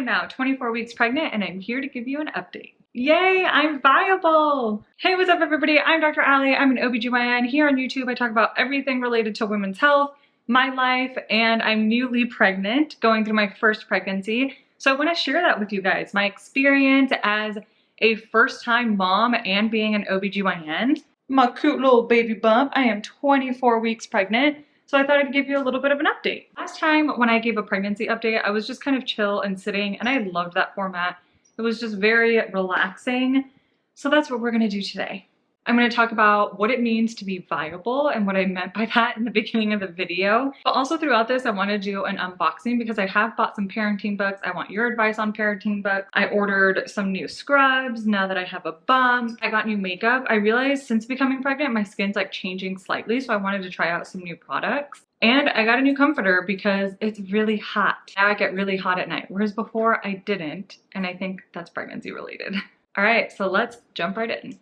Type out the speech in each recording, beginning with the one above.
am now 24 weeks pregnant and I'm here to give you an update. Yay, I'm viable! Hey, what's up everybody? I'm Dr. Allie. I'm an OBGYN. Here on YouTube, I talk about everything related to women's health, my life, and I'm newly pregnant, going through my first pregnancy. So I want to share that with you guys, my experience as a first-time mom and being an OBGYN. My cute little baby bump. I am 24 weeks pregnant. So I thought I'd give you a little bit of an update. Last time when I gave a pregnancy update, I was just kind of chill and sitting, and I loved that format. It was just very relaxing. So that's what we're gonna do today. I'm gonna talk about what it means to be viable and what I meant by that in the beginning of the video. But also throughout this, I wanna do an unboxing because I have bought some parenting books. I want your advice on parenting books. I ordered some new scrubs now that I have a bump. I got new makeup. I realized since becoming pregnant, my skin's like changing slightly, so I wanted to try out some new products. And I got a new comforter because it's really hot. Now I get really hot at night, whereas before I didn't, and I think that's pregnancy related. All right, so let's jump right in.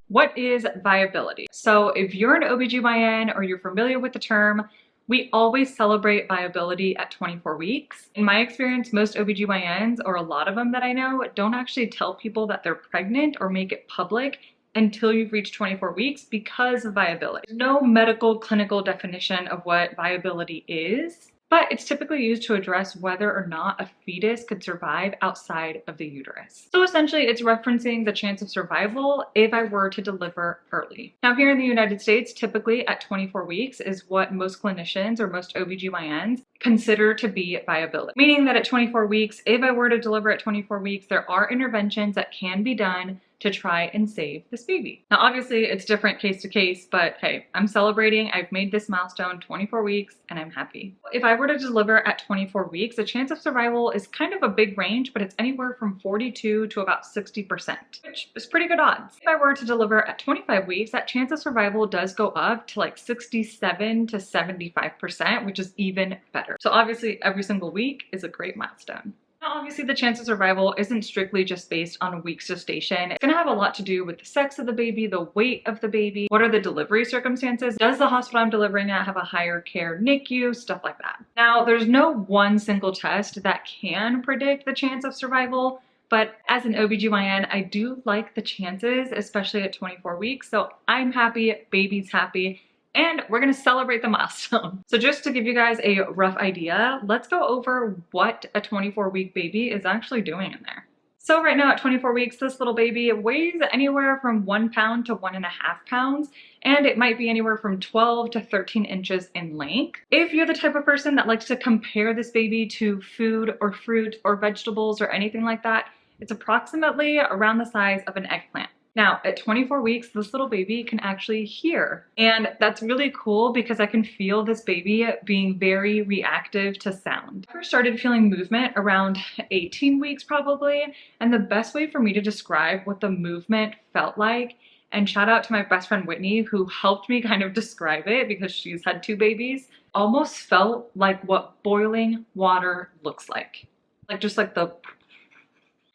What is viability? So if you're an OBGYN or you're familiar with the term, we always celebrate viability at 24 weeks. In my experience, most OBGYNs, or a lot of them that I know, don't actually tell people that they're pregnant or make it public until you've reached 24 weeks because of viability. There's no medical clinical definition of what viability is, but it's typically used to address whether or not a fetus could survive outside of the uterus. So essentially it's referencing the chance of survival if I were to deliver early. Now here in the United States, typically at 24 weeks is what most clinicians or most OBGYNs consider to be viability. Meaning that at 24 weeks, if I were to deliver at 24 weeks, there are interventions that can be done to try and save this baby. Now, obviously it's different case to case, but hey, I'm celebrating. I've made this milestone 24 weeks and I'm happy. If I were to deliver at 24 weeks, the chance of survival is kind of a big range, but it's anywhere from 42 to about 60%, which is pretty good odds. If I were to deliver at 25 weeks, that chance of survival does go up to like 67 to 75%, which is even better. So obviously every single week is a great milestone. Now, obviously, the chance of survival isn't strictly just based on a week's gestation. It's gonna have a lot to do with the sex of the baby, the weight of the baby, what are the delivery circumstances, does the hospital I'm delivering at have a higher care NICU, stuff like that. Now, there's no one single test that can predict the chance of survival, but as an OBGYN, I do like the chances, especially at 24 weeks. So I'm happy, baby's happy, and we're gonna celebrate the milestone. So just to give you guys a rough idea, let's go over what a 24-week baby is actually doing in there. So right now at 24 weeks, this little baby weighs anywhere from 1 pound to 1.5 pounds, and it might be anywhere from 12 to 13 inches in length. If you're the type of person that likes to compare this baby to food or fruit or vegetables or anything like that, it's approximately around the size of an eggplant. Now, at 24 weeks, this little baby can actually hear. And that's really cool because I can feel this baby being very reactive to sound. I first started feeling movement around 18 weeks probably. And the best way for me to describe what the movement felt like, and shout out to my best friend Whitney, who helped me kind of describe it because she's had 2 babies, almost felt like what boiling water looks like. Like just like the,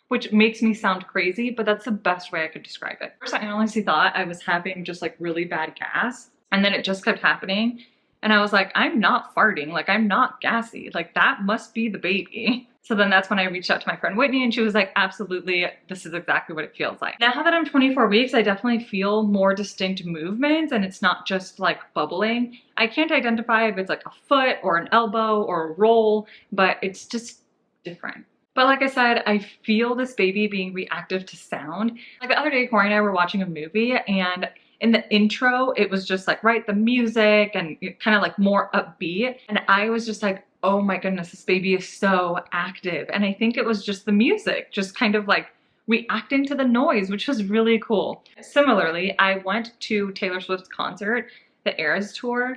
which makes me sound crazy, but that's the best way I could describe it. First, I honestly thought I was having just like really bad gas, and then it just kept happening. And I was like, I'm not farting, like I'm not gassy, like that must be the baby. So then that's when I reached out to my friend Whitney and she was like, absolutely, this is exactly what it feels like. Now that I'm 24 weeks, I definitely feel more distinct movements and it's not just like bubbling. I can't identify if it's like a foot or an elbow or a roll, but it's just different. But like I said, I feel this baby being reactive to sound. Like the other day, Corey and I were watching a movie and in the intro, it was just like, right, the music and kind of like more upbeat. And I was just like, oh my goodness, this baby is so active. And I think it was just the music, just kind of like reacting to the noise, which was really cool. Similarly, I went to Taylor Swift's concert, the Eras Tour.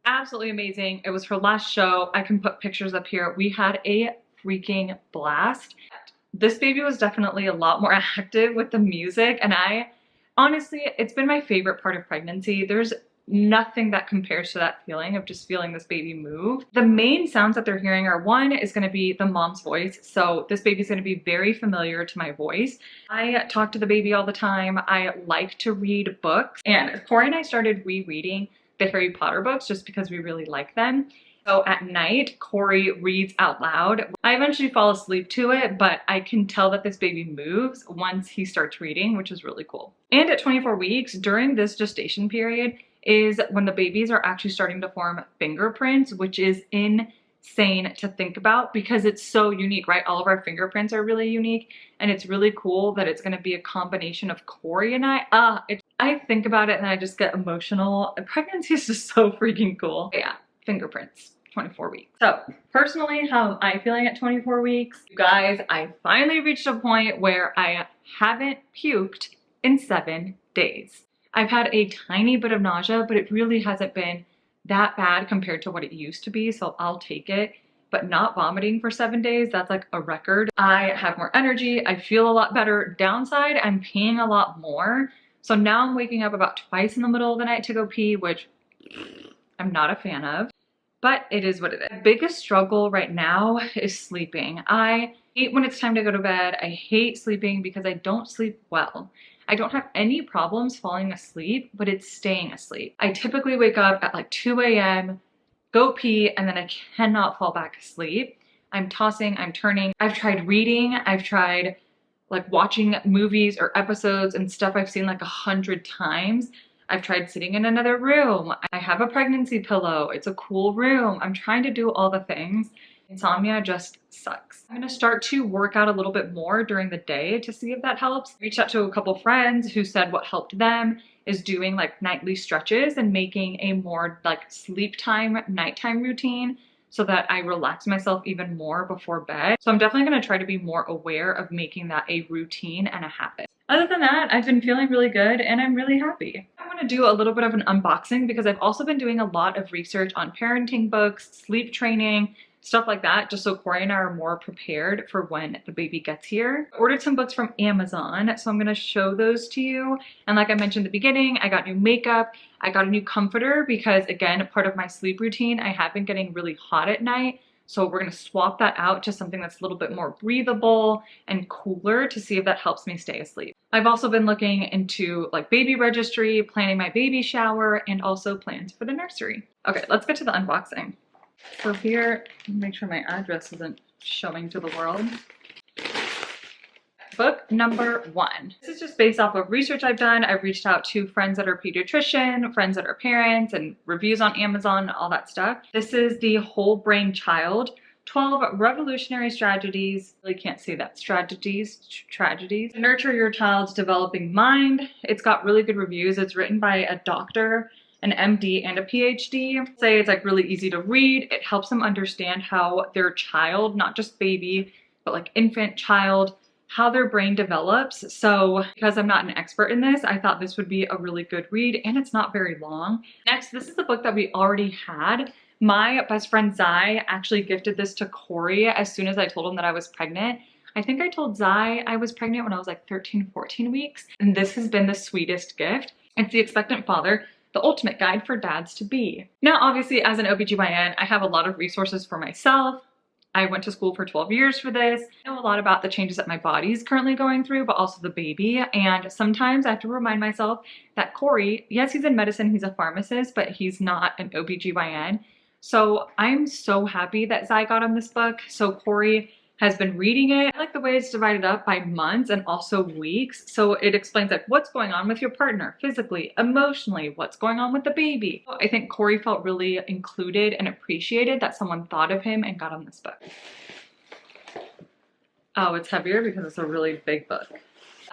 Absolutely amazing. It was her last show. I can put pictures up here. We had a freaking blast. This baby was definitely a lot more active with the music, and honestly, it's been my favorite part of pregnancy. There's nothing that compares to that feeling of just feeling this baby move. The main sounds that they're hearing are, one is going to be the mom's voice. So this baby's going to be very familiar to my voice. I talk to the baby all the time. I like to read books, and Corey and I started rereading the Harry Potter books just because we really like them. So at night, Corey reads out loud. I eventually fall asleep to it, but I can tell that this baby moves once he starts reading, which is really cool. And at 24 weeks, during this gestation period, is when the babies are actually starting to form fingerprints, which is insane to think about because it's so unique, right? All of our fingerprints are really unique, and it's really cool that it's going to be a combination of Corey and I. I think about it and I just get emotional. Pregnancy is just so freaking cool. But yeah, fingerprints, 24 weeks. So personally, how am I feeling at 24 weeks? You guys, I finally reached a point where I haven't puked in 7 days. I've had a tiny bit of nausea, but it really hasn't been that bad compared to what it used to be, so I'll take it. But not vomiting for 7 days, that's like a record. I have more energy, I feel a lot better. Downside, I'm peeing a lot more. So now I'm waking up about twice in the middle of the night to go pee, which I'm not a fan of, but it is what it is. The biggest struggle right now is sleeping. I hate when it's time to go to bed. I hate sleeping because I don't sleep well. I don't have any problems falling asleep, but it's staying asleep. I typically wake up at like 2 a.m., go pee, and then I cannot fall back asleep. I'm tossing, I'm turning. I've tried reading, I've tried like watching movies or episodes and stuff I've seen like 100 times. I've tried sitting in another room. I have a pregnancy pillow. It's a cool room. I'm trying to do all the things. Insomnia just sucks. I'm gonna start to work out a little bit more during the day to see if that helps. Reached out to a couple friends who said what helped them is doing like nightly stretches and making a more like sleep time, nighttime routine so that I relax myself even more before bed. So I'm definitely gonna try to be more aware of making that a routine and a habit. Other than that, I've been feeling really good and I'm really happy. I want to do a little bit of an unboxing because I've also been doing a lot of research on parenting books, sleep training, stuff like that, just so Corey and I are more prepared for when the baby gets here. I ordered some books from Amazon, so I'm gonna show those to you. And like I mentioned at the beginning, I got new makeup, I got a new comforter because again, part of my sleep routine, I have been getting really hot at night. So we're gonna swap that out to something that's a little bit more breathable and cooler to see if that helps me stay asleep. I've also been looking into like baby registry, planning my baby shower, and also plans for the nursery. Okay, let's get to the unboxing. So here, make sure my address isn't showing to the world. Book number 1. This is just based off of research I've done. I've reached out to friends that are pediatrician, friends that are parents, and reviews on Amazon, all that stuff. This is the Whole Brain Child, 12 Revolutionary Strategies. I really can't say that. Strategies. To nurture your child's developing mind. It's got really good reviews. It's written by a doctor, an MD, and a PhD. Say it's like really easy to read. It helps them understand how their child, not just baby, but like infant, child, how their brain develops. So because I'm not an expert in this, I thought this would be a really good read, and it's not very long. Next, this is the book that we already had. My best friend Zai actually gifted this to Corey as soon as I told him that I was pregnant. I think I told Zai I was pregnant when I was like 13, 14 weeks, and this has been the sweetest gift. It's The Expectant Father, the ultimate guide for dads to be. Now, obviously, as an OBGYN, I have a lot of resources for myself. I went to school for 12 years for this. I know a lot about the changes that my body's currently going through, but also the baby. And sometimes I have to remind myself that Corey, yes, he's in medicine, he's a pharmacist, but he's not an OBGYN. So I'm so happy that Zai got him this book. So Corey has been reading it. I like the way it's divided up by months and also weeks. So it explains like what's going on with your partner physically, emotionally, what's going on with the baby. I think Corey felt really included and appreciated that someone thought of him and got him this book. Oh, it's heavier because it's a really big book.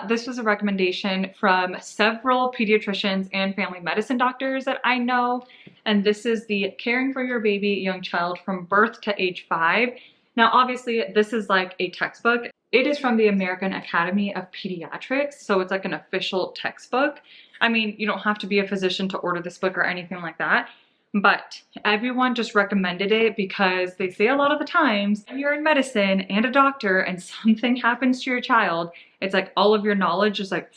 This was a recommendation from several pediatricians and family medicine doctors that I know. And this is the Caring for Your Baby, Young Child from Birth to Age 5. Now, obviously, this is like a textbook. It is from the American Academy of Pediatrics, so it's like an official textbook. I mean, you don't have to be a physician to order this book or anything like that, but everyone just recommended it because they say a lot of the times when you're in medicine and a doctor and something happens to your child, it's like all of your knowledge is like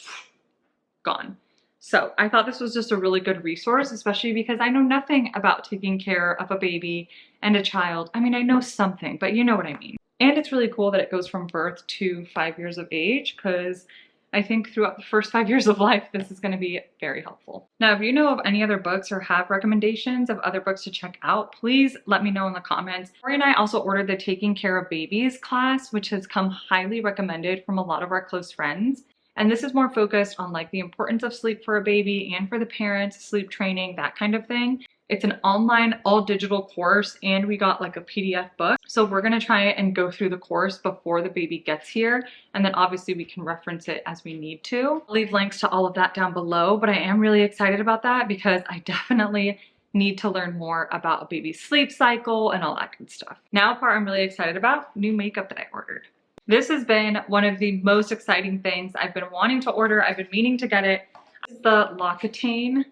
gone. So I thought this was just a really good resource, especially because I know nothing about taking care of a baby and a child. I mean, I know something, but you know what I mean. And it's really cool that it goes from birth to 5 years of age, because I think throughout the first 5 years of life, this is going to be very helpful. Now, if you know of any other books or have recommendations of other books to check out, please let me know in the comments. Tori and I also ordered the Taking Care of Babies class, which has come highly recommended from a lot of our close friends. And this is more focused on like the importance of sleep for a baby and for the parents, sleep training, that kind of thing. It's an online all digital course, and we got like a PDF book. So we're gonna try it and go through the course before the baby gets here. And then obviously we can reference it as we need to. I'll leave links to all of that down below, but I am really excited about that because I definitely need to learn more about a baby's sleep cycle and all that good stuff. Now, a part I'm really excited about, new makeup that I ordered. This has been one of the most exciting things I've been wanting to order. I've been meaning to get it. This is the L'Occitane,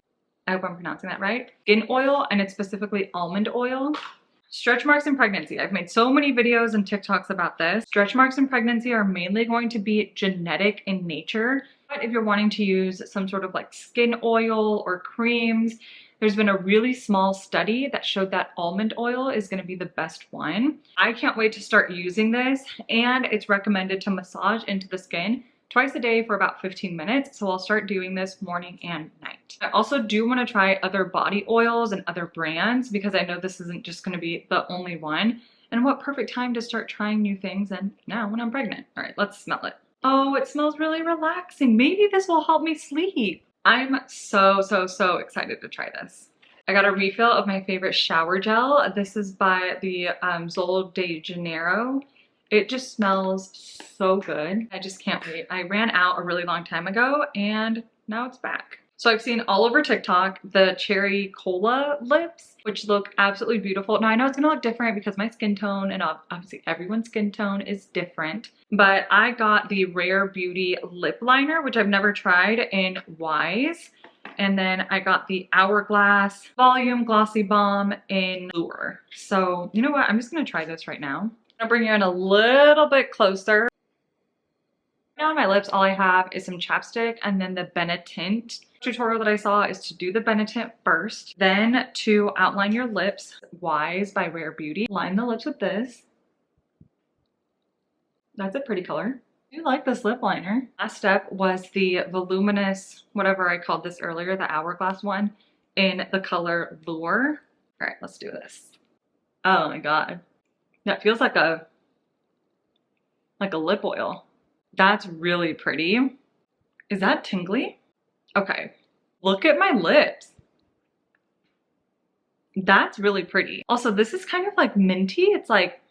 I hope I'm pronouncing that right, skin oil, and it's specifically almond oil. Stretch marks in pregnancy. I've made so many videos and TikToks about this. Stretch marks in pregnancy are mainly going to be genetic in nature. But if you're wanting to use some sort of like skin oil or creams, there's been a really small study that showed that almond oil is going to be the best one. I can't wait to start using this, and it's recommended to massage into the skin twice a day for about 15 minutes. So I'll start doing this morning and night. I also do want to try other body oils and other brands because I know this isn't just going to be the only one. And what perfect time to start trying new things and now when I'm pregnant. All right, let's smell it. Oh, it smells really relaxing. Maybe this will help me sleep. I'm so excited to try this. I got a refill of my favorite shower gel. This is by the Sol de Janeiro. It just smells so good. I just can't wait. I ran out a really long time ago and now it's back. So I've seen all over TikTok the cherry cola lips, which look absolutely beautiful. Now I know it's gonna look different because my skin tone, and obviously everyone's skin tone is different, but I got the Rare Beauty lip liner, which I've never tried, in Wise. And then I got the Hourglass Volume Glossy Balm in Lure. So you know what? I'm just gonna try this right now. I'm gonna bring you in a little bit closer. Now on my lips, all I have is some chapstick and then the Benetint. Tutorial that I saw is to do the Benetint first, then to outline your lips. Wise by Rare Beauty. Line the lips with this. That's a pretty color. I do like this lip liner. Last step was the voluminous, whatever I called this earlier, the Hourglass one, in the color Lure. All right, let's do this. Oh my God. That feels like a lip oil. That's really pretty. Is that tingly? Okay, look at my lips. That's really pretty. Also, this is kind of like minty. It's like,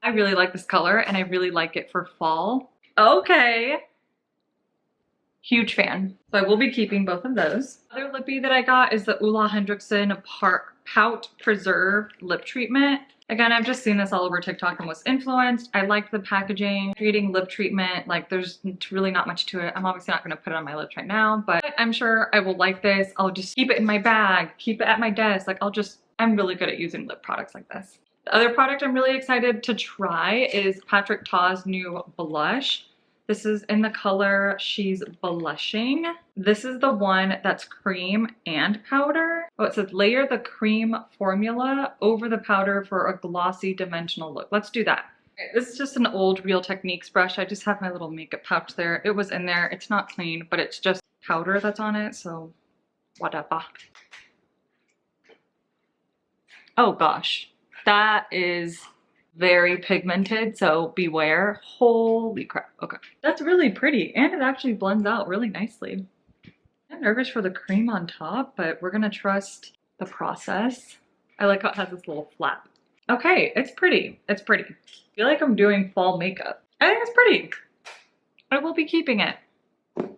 I really like this color and I really like it for fall. Okay. Huge fan. So I will be keeping both of those. Other lippy that I got is the Ulla Hendrickson Pout Preserve Lip Treatment. Again, I've just seen this all over TikTok and was influenced. I like the packaging. Treating lip treatment, like there's really not much to it. I'm obviously not gonna put it on my lips right now, but I'm sure I will like this. I'll just keep it in my bag, keep it at my desk. Like I'm really good at using lip products like this. The other product I'm really excited to try is Patrick Ta's new blush. This is in the color She's Blushing. This is the one that's cream and powder. Oh, it says layer the cream formula over the powder for a glossy dimensional look. Let's do that. Okay, this is just an old Real Techniques brush. I just have my little makeup pouch there. It was in there. It's not clean, but it's just powder that's on it, so whatever. Oh gosh, that is very pigmented, so beware. Holy crap. Okay, that's really pretty, and it actually blends out really nicely. I'm nervous for the cream on top, but we're gonna trust the process. I like how it has this little flap. Okay, it's pretty. It's pretty. I feel like I'm doing fall makeup. I think it's pretty. I will be keeping it. I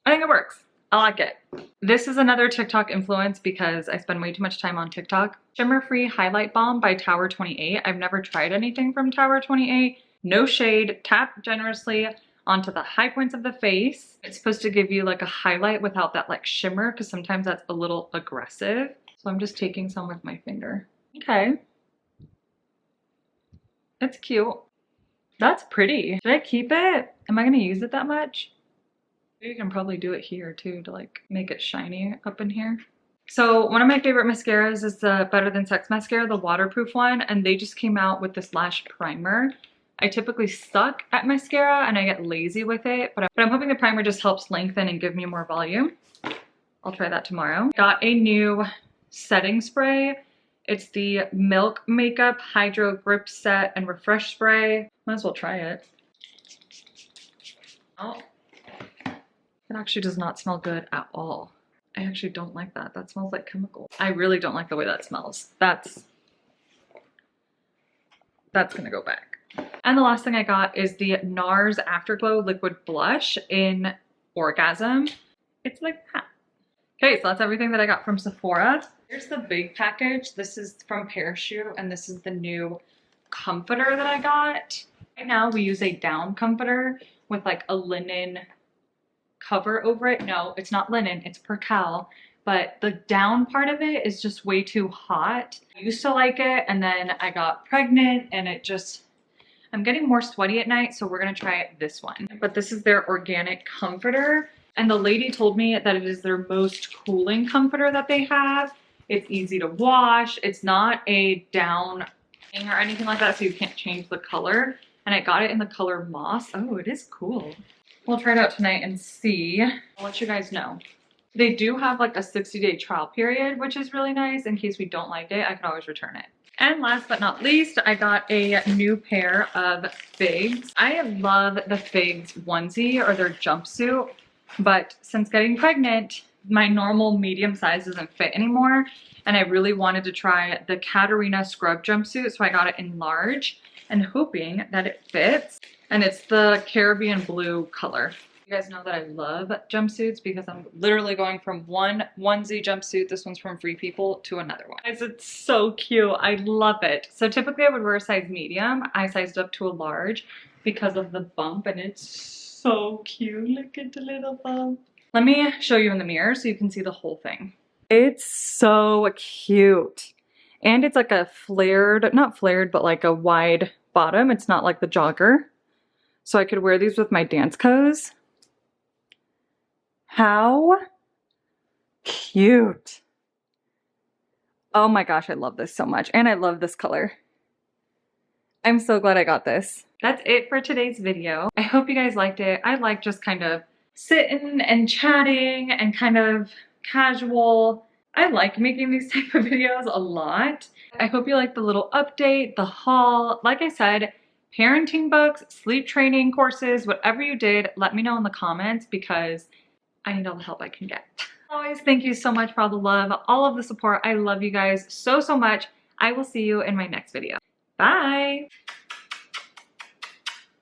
think it works. I like it. This is another TikTok influence because I spend way too much time on TikTok. Shimmer Free Highlight Balm by Tower 28. I've never tried anything from Tower 28. No shade. Tap generously onto the high points of the face. It's supposed to give you like a highlight without that like shimmer, because sometimes that's a little aggressive. So I'm just taking some with my finger. Okay. It's cute. That's pretty. Should I keep it? Am I gonna use it that much? You can probably do it here too to like make it shiny up in here. So one of my favorite mascaras is the Better Than Sex mascara, the waterproof one, and they just came out with this lash primer. I typically suck at mascara and I get lazy with it, but I'm hoping the primer just helps lengthen and give me more volume. I'll try that tomorrow. Got a new setting spray. It's the Milk Makeup Hydro Grip Set and Refresh Spray. Might as well try it. Oh, it actually does not smell good at all. I actually don't like that. That smells like chemical. I really don't like the way that smells. That's gonna go back. And the last thing I got is the NARS Afterglow Liquid Blush in Orgasm. It's like that. Okay, so that's everything that I got from Sephora. Here's the big package. This is from Parachute, and this is the new comforter that I got. Right now we use a down comforter with like a linen cover over it. No, it's not linen, it's percale, but the down part of it is just way too hot. I used to like it, and then I got pregnant and it just, I'm getting more sweaty at night, so we're gonna try this one. But this is their organic comforter, and the lady told me that it is their most cooling comforter that they have. It's easy to wash. It's not a down thing or anything like that, so you can't change the color. And I got it in the color Moss. Oh, it is cool. We'll try it out tonight and see. I'll let you guys know. They do have like a 60-day trial period, which is really nice. In case we don't like it, I can always return it. And last but not least, I got a new pair of Figs. I love the Figs onesie or their jumpsuit, but since getting pregnant, my normal medium size doesn't fit anymore. And I really wanted to try the Katarina scrub jumpsuit, so I got it in large and hoping that it fits. And it's the Caribbean blue color. You guys know that I love jumpsuits because I'm literally going from one onesie jumpsuit, this one's from Free People, to another one. Guys, it's so cute. I love it. So typically I would wear a size medium. I sized up to a large because of the bump, and it's so cute. Look at the little bump. Let me show you in the mirror so you can see the whole thing. It's so cute. And it's like a flared, not flared, but like a wide bottom. It's not like the jogger. So I could wear these with my dance clothes. How cute. Oh my gosh, I love this so much. And I love this color. I'm so glad I got this. That's it for today's video. I hope you guys liked it. I like just kind of sitting and chatting and kind of casual. I like making these type of videos a lot. I hope you like the little update, the haul. Like I said, parenting books, sleep training courses, whatever you did, let me know in the comments because I need all the help I can get. Always, thank you so much for all the love, all of the support. I love you guys so, so much. I will see you in my next video. Bye.